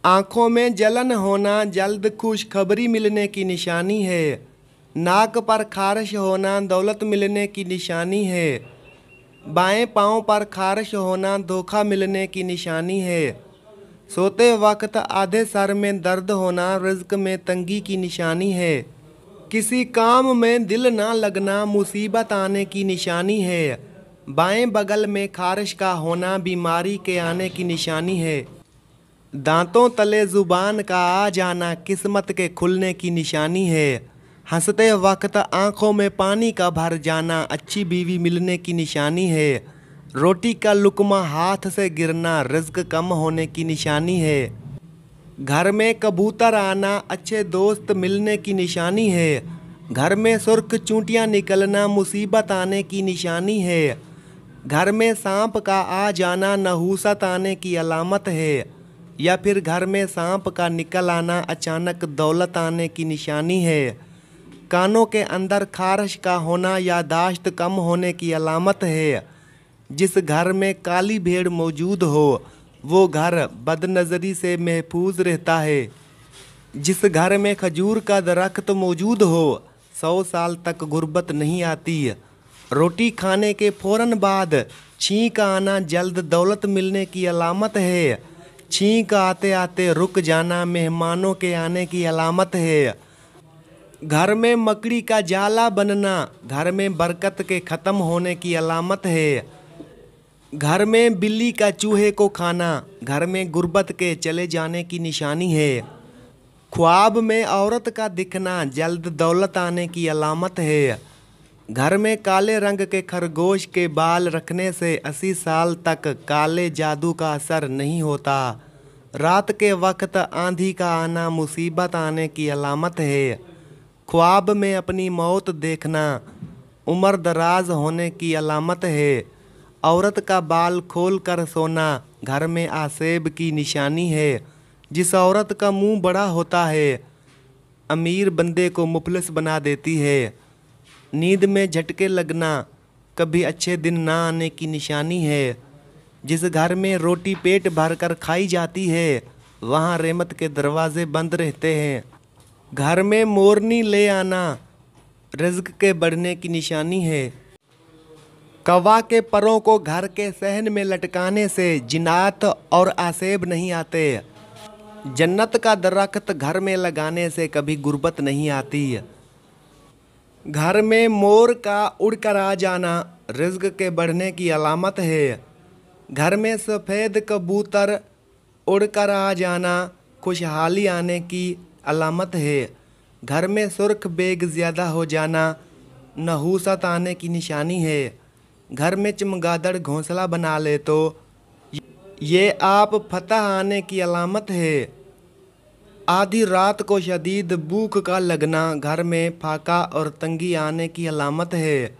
आँखों में जलन होना जल्द खुशखबरी मिलने की निशानी है। नाक पर खारिश होना दौलत मिलने की निशानी है। बाएं पाँव पर खारिश होना धोखा मिलने की निशानी है। सोते वक्त आधे सर में दर्द होना रिज्क में तंगी की निशानी है। किसी काम में दिल ना लगना मुसीबत आने की निशानी है। बाएं बगल में खारिश का होना बीमारी के आने की निशानी है। दांतों तले ज़ुबान का आ जाना किस्मत के खुलने की निशानी है। हंसते वक्त आंखों में पानी का भर जाना अच्छी बीवी मिलने की निशानी है। रोटी का लुकमा हाथ से गिरना रिज्क कम होने की निशानी है। घर में कबूतर आना अच्छे दोस्त मिलने की निशानी है। घर में सुर्ख चूंटियां निकलना मुसीबत आने की निशानी है। घर में सांप का आ जाना नहूसत आने की अलामत है। या फिर घर में सांप का निकल आना अचानक दौलत आने की निशानी है। कानों के अंदर खारिश का होना यादाश्त कम होने की अलामत है। जिस घर में काली भेड़ मौजूद हो वो घर बदनज़री से महफूज रहता है। जिस घर में खजूर का दरख्त मौजूद हो 100 साल तक गुर्बत नहीं आती। रोटी खाने के फ़ौरन बाद छींक आना जल्द दौलत मिलने की अलामत है। छींक आते आते रुक जाना मेहमानों के आने की अलामत है। घर में मकड़ी का जाला बनना घर में बरकत के ख़त्म होने की अलामत है। घर में बिल्ली का चूहे को खाना घर में गुर्बत के चले जाने की निशानी है। ख्वाब में औरत का दिखना जल्द दौलत आने की अलामत है। घर में काले रंग के खरगोश के बाल रखने से 80 साल तक काले जादू का असर नहीं होता। रात के वक्त आंधी का आना मुसीबत आने की अलामत है। ख्वाब में अपनी मौत देखना उम्र दराज होने की अलामत है। औरत का बाल खोल कर सोना घर में आसेब की निशानी है। जिस औरत का मुंह बड़ा होता है अमीर बंदे को मुफलिस बना देती है। नींद में झटके लगना कभी अच्छे दिन ना आने की निशानी है। जिस घर में रोटी पेट भर कर खाई जाती है वहाँ रहमत के दरवाजे बंद रहते हैं। घर में मोरनी ले आना रिज्क के बढ़ने की निशानी है। कौवा के परों को घर के सहन में लटकाने से जिन्नात और आसेब नहीं आते। जन्नत का दरख्त घर में लगाने से कभी गुर्बत नहीं आती। घर में मोर का उड़कर आ जाना रिज्क के बढ़ने की अलामत है। घर में सफ़ेद कबूतर उड़कर आ जाना खुशहाली आने की अलामत है। घर में सुर्ख बेग ज़्यादा हो जाना नहूसत आने की निशानी है। घर में चमगादड़ घोंसला बना ले तो ये आप फतह आने की अलामत है। आधी रात को शदीद भूख का लगना घर में फाका और तंगी आने की अलामत है।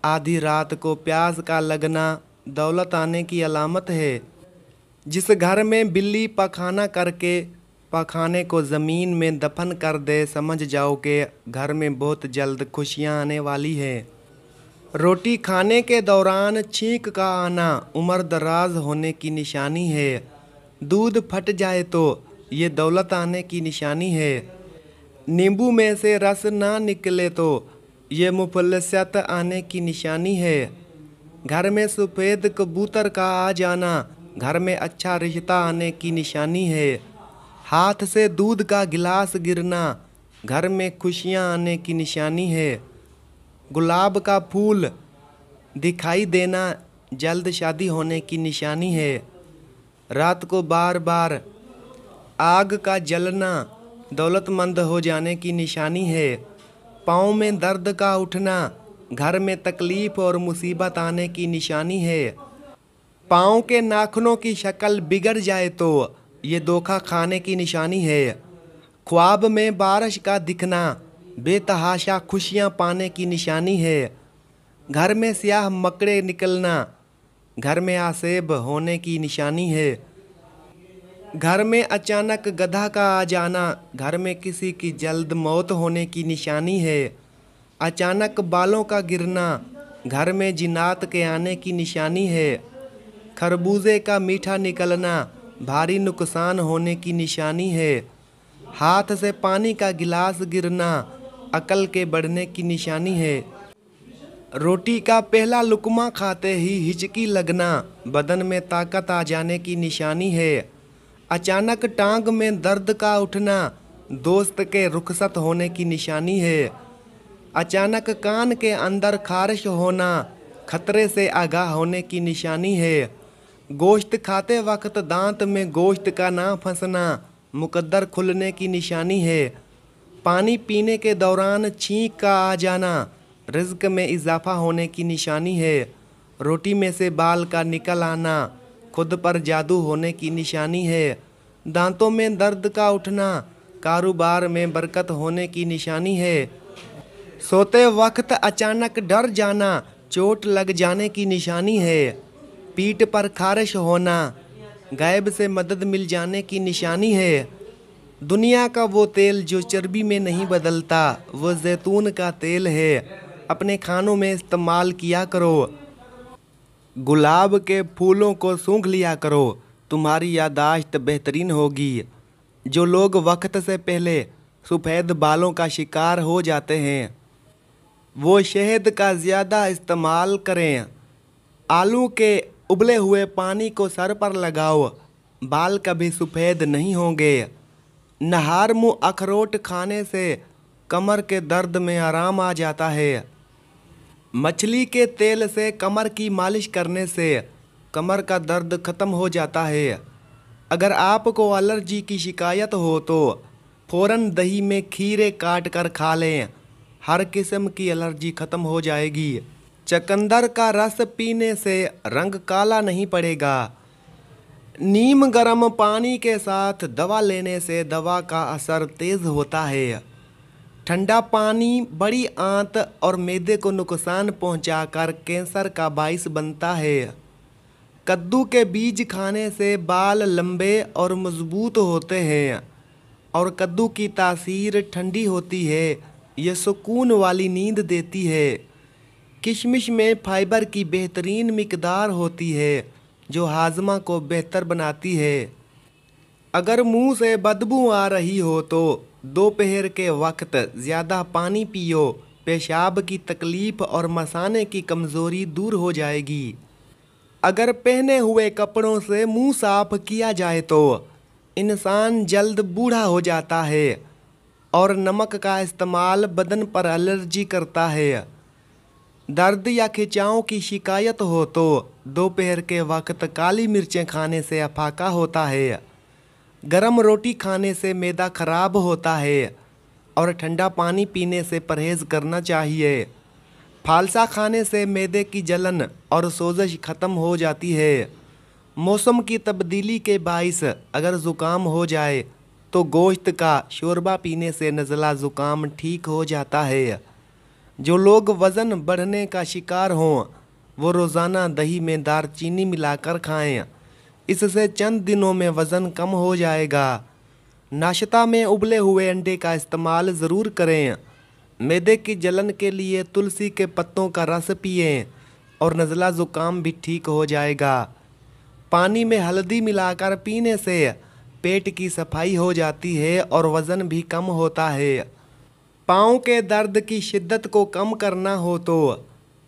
आधी रात को प्यास का लगना दौलत आने की अलामत है। जिस घर में बिल्ली पखाना करके पखाने को ज़मीन में दफन कर दे समझ जाओ कि घर में बहुत जल्द खुशियाँ आने वाली है। रोटी खाने के दौरान छींक का आना उम्र दराज होने की निशानी है। दूध फट जाए तो ये दौलत आने की निशानी है। नींबू में से रस ना निकले तो ये मुफल्लिसियत आने की निशानी है। घर में सफ़ेद कबूतर का आ जाना घर में अच्छा रिश्ता आने की निशानी है। हाथ से दूध का गिलास गिरना घर में खुशियाँ आने की निशानी है। गुलाब का फूल दिखाई देना जल्द शादी होने की निशानी है। रात को बार बार आग का जलना दौलतमंद हो जाने की निशानी है। पाँव में दर्द का उठना घर में तकलीफ़ और मुसीबत आने की निशानी है। पाँव के नाखूनों की शक्ल बिगड़ जाए तो ये धोखा खाने की निशानी है। ख्वाब में बारिश का दिखना बेतहाशा खुशियाँ पाने की निशानी है। घर में स्याह मकड़े निकलना घर में आसेब होने की निशानी है। घर में अचानक गधा का आ जाना घर में किसी की जल्द मौत होने की निशानी है। अचानक बालों का गिरना घर में जिन्नात के आने की निशानी है। खरबूजे का मीठा निकलना भारी नुकसान होने की निशानी है। हाथ से पानी का गिलास गिरना अकल के बढ़ने की निशानी है। रोटी का पहला लुकमा खाते ही हिचकी लगना बदन में ताकत आ जाने की निशानी है। अचानक टांग में दर्द का उठना दोस्त के रुखसत होने की निशानी है। अचानक कान के अंदर खारिश होना खतरे से आगाह होने की निशानी है। गोश्त खाते वक्त दांत में गोश्त का ना फंसना मुकद्दर खुलने की निशानी है। पानी पीने के दौरान छींक का आ जाना रिज्क में इजाफा होने की निशानी है। रोटी में से बाल का निकल आना खुद पर जादू होने की निशानी है। दांतों में दर्द का उठना कारोबार में बरकत होने की निशानी है। सोते वक्त अचानक डर जाना चोट लग जाने की निशानी है। पीठ पर खारिश होना गायब से मदद मिल जाने की निशानी है। दुनिया का वो तेल जो चर्बी में नहीं बदलता वो जैतून का तेल है। अपने खानों में इस्तेमाल किया करो। गुलाब के फूलों को सूंघ लिया करो, तुम्हारी यादाश्त बेहतरीन होगी। जो लोग वक्त से पहले सफ़ेद बालों का शिकार हो जाते हैं वो शहद का ज़्यादा इस्तेमाल करें। आलू के उबले हुए पानी को सर पर लगाओ, बाल कभी सफ़ेद नहीं होंगे। नहार मुँह अखरोट खाने से कमर के दर्द में आराम आ जाता है। मछली के तेल से कमर की मालिश करने से कमर का दर्द ख़त्म हो जाता है। अगर आपको एलर्जी की शिकायत हो तो फ़ौरन दही में खीरे काट कर खा लें, हर किस्म की एलर्जी ख़त्म हो जाएगी। चकंदर का रस पीने से रंग काला नहीं पड़ेगा। नीम गर्म पानी के साथ दवा लेने से दवा का असर तेज़ होता है। ठंडा पानी बड़ी आंत और मैदे को नुकसान पहुंचाकर कैंसर का बाइस बनता है। कद्दू के बीज खाने से बाल लंबे और मजबूत होते हैं और कद्दू की तासीर ठंडी होती है, यह सुकून वाली नींद देती है। किशमिश में फाइबर की बेहतरीन मिकदार होती है जो हाजमा को बेहतर बनाती है। अगर मुंह से बदबू आ रही हो तो दोपहर के वक्त ज़्यादा पानी पियो, पेशाब की तकलीफ़ और मसाने की कमज़ोरी दूर हो जाएगी। अगर पहने हुए कपड़ों से मुंह साफ किया जाए तो इंसान जल्द बूढ़ा हो जाता है और नमक का इस्तेमाल बदन पर एलर्जी करता है। दर्द या खिंचाव की शिकायत हो तो दोपहर के वक्त काली मिर्चें खाने से अफाका होता है। गरम रोटी खाने से मैदा खराब होता है और ठंडा पानी पीने से परहेज़ करना चाहिए। फालसा खाने से मैदे की जलन और सोजश ख़त्म हो जाती है। मौसम की तब्दीली के बाइस अगर ज़ुकाम हो जाए तो गोश्त का शोरबा पीने से नज़ला ज़ुकाम ठीक हो जाता है। जो लोग वज़न बढ़ने का शिकार हों वो रोज़ाना दही में दारचीनी मिलाकर खाएं, इससे चंद दिनों में वज़न कम हो जाएगा। नाश्ता में उबले हुए अंडे का इस्तेमाल ज़रूर करें। मैदे की जलन के लिए तुलसी के पत्तों का रस पिएं और नज़ला ज़ुकाम भी ठीक हो जाएगा। पानी में हल्दी मिलाकर पीने से पेट की सफाई हो जाती है और वज़न भी कम होता है। पाँव के दर्द की शिद्दत को कम करना हो तो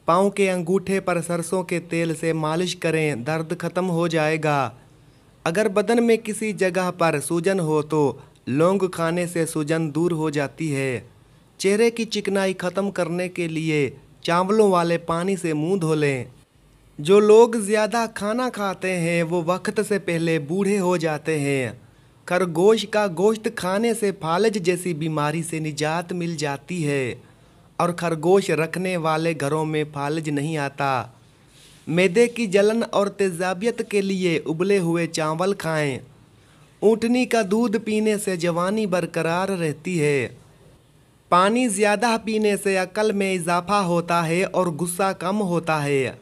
पाँव के अंगूठे पर सरसों के तेल से मालिश करें, दर्द ख़त्म हो जाएगा। अगर बदन में किसी जगह पर सूजन हो तो लौंग खाने से सूजन दूर हो जाती है। चेहरे की चिकनाई ख़त्म करने के लिए चावलों वाले पानी से मुंह धो लें। जो लोग ज़्यादा खाना खाते हैं वो वक्त से पहले बूढ़े हो जाते हैं। खरगोश का गोश्त खाने से फालज जैसी बीमारी से निजात मिल जाती है और खरगोश रखने वाले घरों में फालज नहीं आता। मैदे की जलन और तेज़ाबियत के लिए उबले हुए चावल खाएं। ऊँटनी का दूध पीने से जवानी बरकरार रहती है। पानी ज़्यादा पीने से अकल में इजाफा होता है और गुस्सा कम होता है।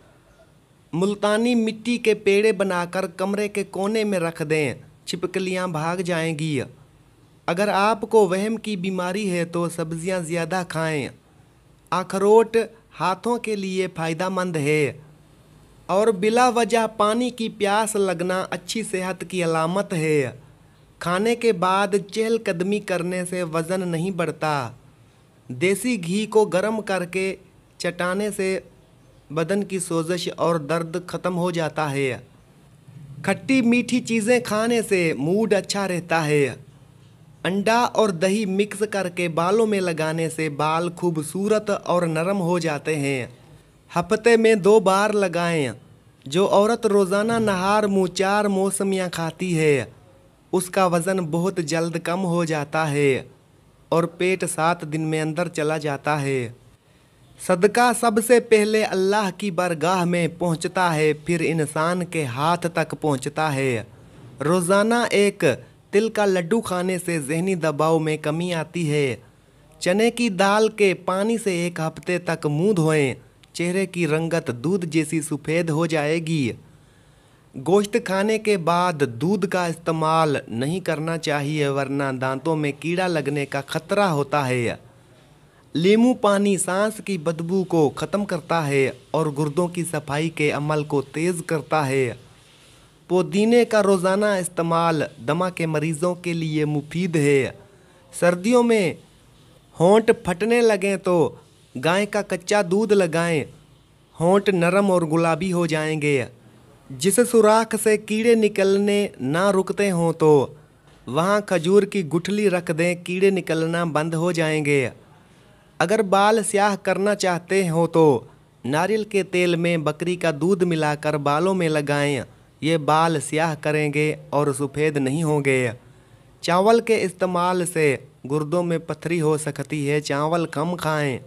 मुल्तानी मिट्टी के पेड़े बनाकर कमरे के कोने में रख दें, छिपकलियां भाग जाएंगी। अगर आपको वहम की बीमारी है तो सब्जियां ज़्यादा खाएं। अखरोट हाथों के लिए फ़ायदेमंद है। और बिला वजह पानी की प्यास लगना अच्छी सेहत की अलामत है। खाने के बाद चहलकदमी करने से वज़न नहीं बढ़ता। देसी घी को गर्म करके चटाने से बदन की सोजिश और दर्द ख़त्म हो जाता है। खट्टी मीठी चीज़ें खाने से मूड अच्छा रहता है। अंडा और दही मिक्स करके बालों में लगाने से बाल खूबसूरत और नरम हो जाते हैं। हफ्ते में 2 बार लगाएं। जो औरत रोज़ाना नहार मुँह 4 मौसमियाँ खाती है उसका वज़न बहुत जल्द कम हो जाता है और पेट 7 दिन में अंदर चला जाता है। सदका सबसे पहले अल्लाह की बारगाह में पहुंचता है, फिर इंसान के हाथ तक पहुंचता है। रोज़ाना एक तिल का लड्डू खाने से ज़हनी दबाव में कमी आती है। चने की दाल के पानी से 1 हफ्ते तक मुंह धोएं, चेहरे की रंगत दूध जैसी सफ़ेद हो जाएगी। गोश्त खाने के बाद दूध का इस्तेमाल नहीं करना चाहिए वरना दांतों में कीड़ा लगने का खतरा होता है। नींबू पानी सांस की बदबू को ख़त्म करता है और गुर्दों की सफाई के अमल को तेज़ करता है। पुदीने का रोज़ाना इस्तेमाल दमा के मरीज़ों के लिए मुफीद है। सर्दियों में होंठ फटने लगें तो गाय का कच्चा दूध लगाएं, होंठ नरम और गुलाबी हो जाएंगे। जिस सुराख से कीड़े निकलने ना रुकते हों तो वहाँ खजूर की गुठली रख दें, कीड़े निकलना बंद हो जाएंगे। अगर बाल स्याह करना चाहते हो तो नारियल के तेल में बकरी का दूध मिलाकर बालों में लगाएं, ये बाल स्याह करेंगे और सफ़ेद नहीं होंगे। चावल के इस्तेमाल से गुर्दों में पथरी हो सकती है, चावल कम खाएं।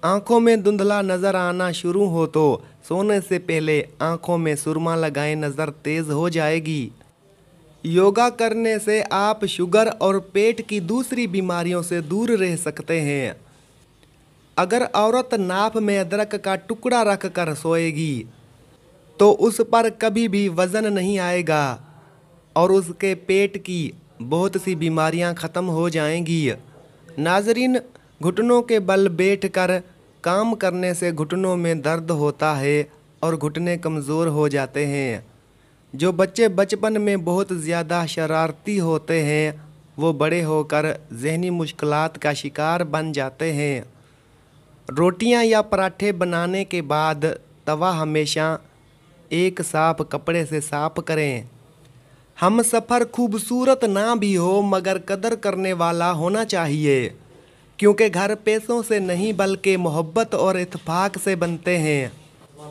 आँखों में धुंधला नज़र आना शुरू हो तो सोने से पहले आँखों में सुरमा लगाएं, नज़र तेज़ हो जाएगी। योगा करने से आप शुगर और पेट की दूसरी बीमारियों से दूर रह सकते हैं। अगर औरत नाप में अदरक का टुकड़ा रख कर सोएगी तो उस पर कभी भी वज़न नहीं आएगा और उसके पेट की बहुत सी बीमारियां ख़त्म हो जाएंगी। नाजरीन, घुटनों के बल बैठकर काम करने से घुटनों में दर्द होता है और घुटने कमज़ोर हो जाते हैं। जो बच्चे बचपन में बहुत ज़्यादा शरारती होते हैं वो बड़े होकर ज़हनी मुश्किलात का शिकार बन जाते हैं। रोटियां या पराठे बनाने के बाद तवा हमेशा एक साफ़ कपड़े से साफ़ करें। हम सफ़र खूबसूरत ना भी हो मगर कदर करने वाला होना चाहिए, क्योंकि घर पैसों से नहीं बल्कि मोहब्बत और इत्तेफाक से बनते हैं।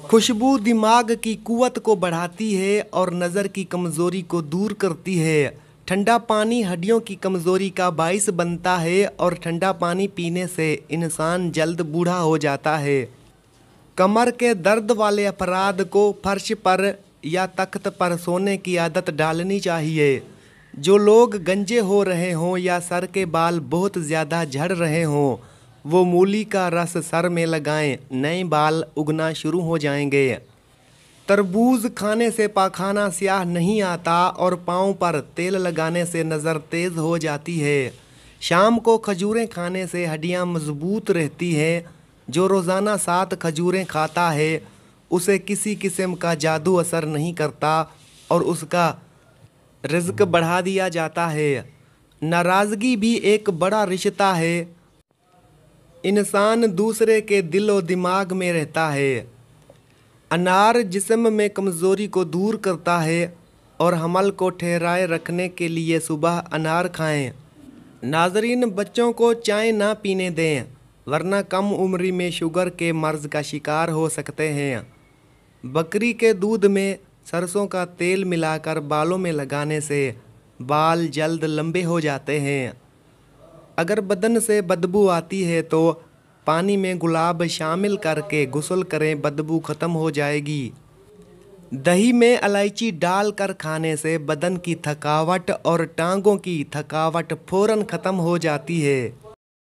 खुशबू दिमाग की कुव्वत को बढ़ाती है और नज़र की कमज़ोरी को दूर करती है। ठंडा पानी हड्डियों की कमज़ोरी का बाइस बनता है और ठंडा पानी पीने से इंसान जल्द बूढ़ा हो जाता है। कमर के दर्द वाले अफराद को फर्श पर या तख्त पर सोने की आदत डालनी चाहिए। जो लोग गंजे हो रहे हों या सर के बाल बहुत ज़्यादा झड़ रहे हों वो मूली का रस सर में लगाएं, नए बाल उगना शुरू हो जाएंगे। तरबूज खाने से पाखाना स्याह नहीं आता और पाँव पर तेल लगाने से नज़र तेज़ हो जाती है। शाम को खजूरें खाने से हड्डियाँ मजबूत रहती हैं। जो रोज़ाना 7 खजूरें खाता है उसे किसी किस्म का जादू असर नहीं करता और उसका रिज़्क बढ़ा दिया जाता है। नाराज़गी भी एक बड़ा रिश्ता है। इंसान दूसरे के दिल और दिमाग में रहता है। अनार जिस्म में कमज़ोरी को दूर करता है और हमल को ठहराए रखने के लिए सुबह अनार खाएं। नाजरीन, बच्चों को चाय ना पीने दें वरना कम उम्र में शुगर के मर्ज़ का शिकार हो सकते हैं। बकरी के दूध में सरसों का तेल मिलाकर बालों में लगाने से बाल जल्द लंबे हो जाते हैं। अगर बदन से बदबू आती है तो पानी में गुलाब शामिल करके गुस्ल करें, बदबू ख़त्म हो जाएगी। दही में इलायची डालकर खाने से बदन की थकावट और टांगों की थकावट फ़ौरन ख़त्म हो जाती है।